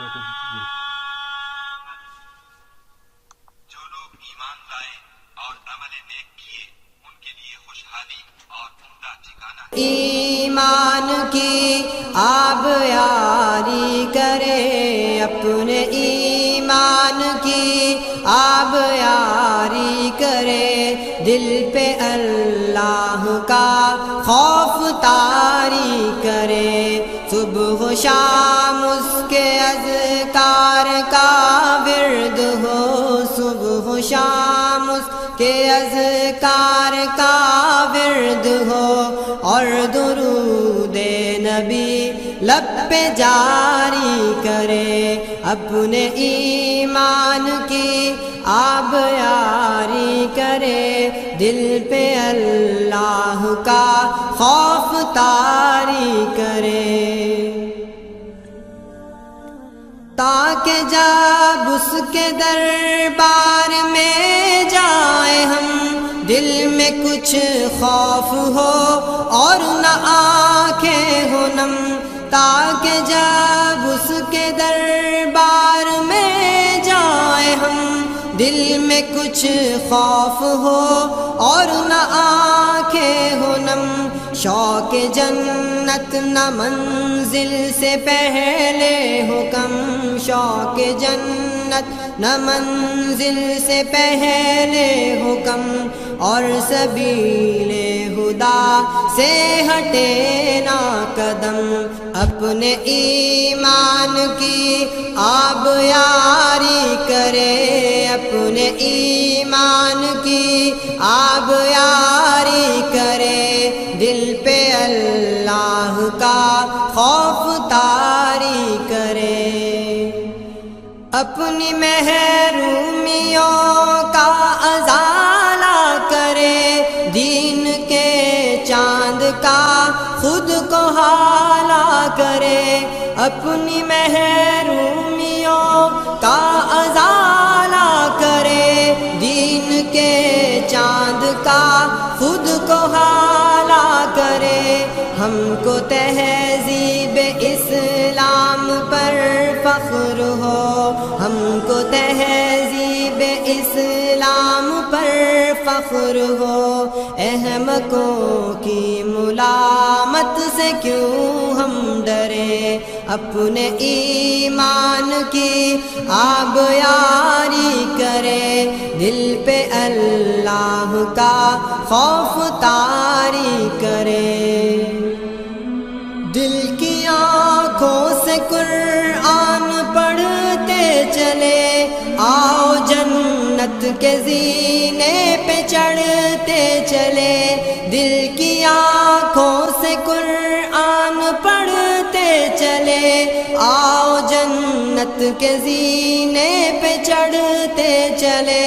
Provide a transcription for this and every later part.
جو لوگ ایمان لائے اور عمل نیک کیے ان کے لیے خوشحالی اور عمدہ ٹھکانہ ہے۔ ایمان کی آب یاری کرے، اپنے ایمان کی آب یاری کرے، دل پہ اللہ کا خوف طاری کرے، صبح و شام اس کے اذکار کا ورد ہو، صبح و شام اس کے اذکار کا ورد ہو، اور درود نبی لب پہ جاری کرے، اپنے ایمان کی آب یاری کرے، دل پہ اللہ کا خوف طاری کرے، تاکہ جب اس کے دربار میں جائیں ہم دل میں کچھ خوف ہو اور نہ آنکھیں ہو نم، تاکہ جب اس کے دربار میں جائیں ہم دل میں کچھ خوف ہو اور نہ آنکھیں ہو نم، شوق جنت نہ منزل سے پہلے ہو کم، شوق جنت نہ منزل سے پہلے ہو کم، اور سبیل خدا سے ہٹے نہ قدم، اپنے ایمان کی آب یاری کرے، اپنے ایمان کی آب یاری کرے، دل پہ اللہ کا خوف طاری کرے، اپنی محرومیوں کا ازالہ کرے، دین کے چاند کا خود کو حالہ کرے، اپنی محرومیوں کا ازالہ کرے، دین کے چاند کا خود کو حالہ کرے، ہم کو تہذیب اسلام پر فخر ہو، ہم کو تہذیب اسلام پر فخر ہو، احمقوں کی ملامت سے کیوں ہم ڈرے، اپنے ایمان کی آب یاری کرے، دل پہ اللہ کا خوف طاری کرے، دل کی آنکھوں سے قرآن پڑھتے چلے، آؤ جنت کے زینے پہ چڑھتے چلے، دل کی آنکھوں سے قرآن پڑھتے چلے، آؤ جنت کے زینے پہ چڑھتے چلے،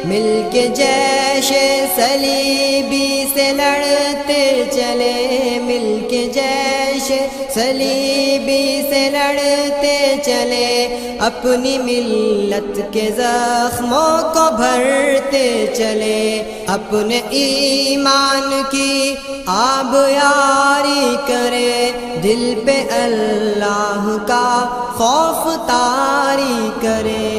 مل کے جیش صلیبی سے لڑتے چلے، مل کے جیش صلیبی سے لڑتے چلے، اپنی ملت کے زخموں کو بھرتے چلے، اپنے ایمان کی آب یاری کرے، دل پہ اللہ کا خوف طاری کرے،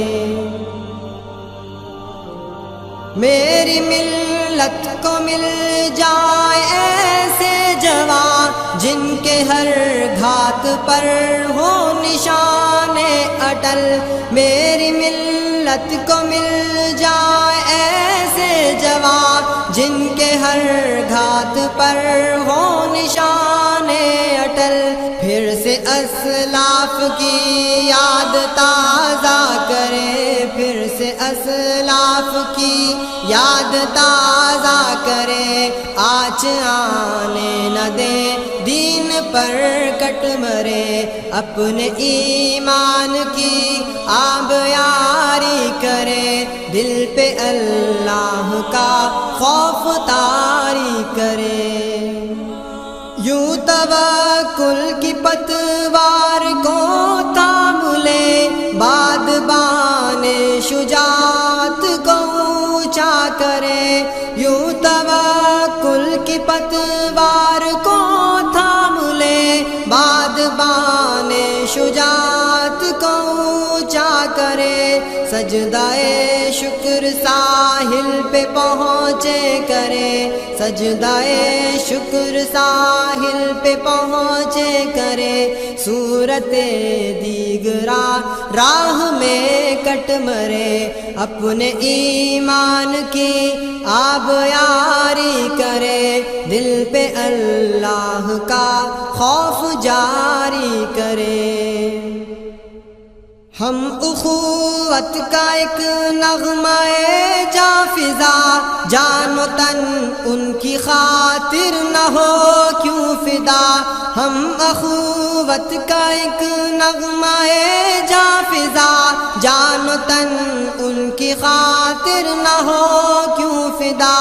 میری ملت کو مل جائے ایسے جوان جن کے ہر گھات پر ہو نشان اٹل، میری ملت کو مل جائے ایسے جوان جن کے ہر گھات پر ہو نشان اٹل، پھر سے اسلاف کی یاد تازہ کرے، پھر سے اسلاف کی یاد تازہ کرے، آج آنے نہ دے دین پر کٹ مرے، اپنے ایمان کی آب یاری کرے، دل پہ اللہ کا خوف طاری کرے، یوں توکل کی پتوار کو تھام لے، بادبان شجاعت کو اونچا کرے، یوں توکل کی پتوار کو تھام لے، بادبان شجاعت کو سجدائے شکر ساحل پہ پہنچے کرے، سجدائے شکر ساحل پہ پہنچے کرے، صورت دیگرا راہ میں کٹ مرے، اپنے ایمان کی آب یاری کرے، دل پہ اللہ کا خوف جاری کرے۔ ہم اخوت کا ایک نغمہ جا فضا، جان و تن ان کی خاطر نہ ہو کیوں فدا، ہم اخوت کا ایک نغمہ جا فضا، جان و تن ان کی خاطر نہ ہو کیوں فدا،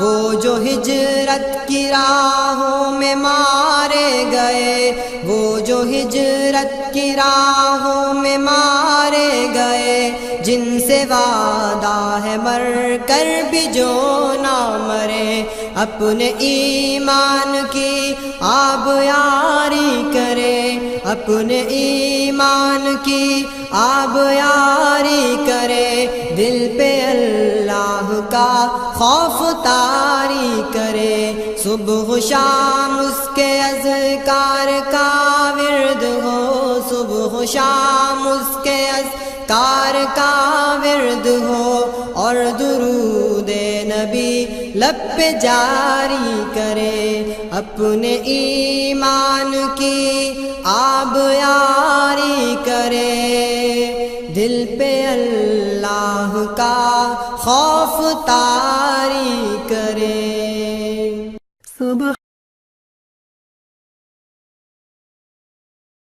وہ جو ہجرت کی راہوں میں مارے گئے، وہ جو ہجرت کی راہوں میں مارے گئے، جن سے وعدہ ہے مر کر بھی جو نہ مرے، اپنے ایمان کی آب یاری کرے، اپنے ایمان کی آب یاری کرے، دل پہ اللہ کا خوف طاری کرے، صبح و شام اس کے اذکار کا ورد ہو، صبح و شام اس کے اذکار کا ورد ہو، اور درود نبی لب پہ جاری کرے، اپنے ایمان کی آب یاری کرے، دل پہ اللہ کا خوف طاری کرے۔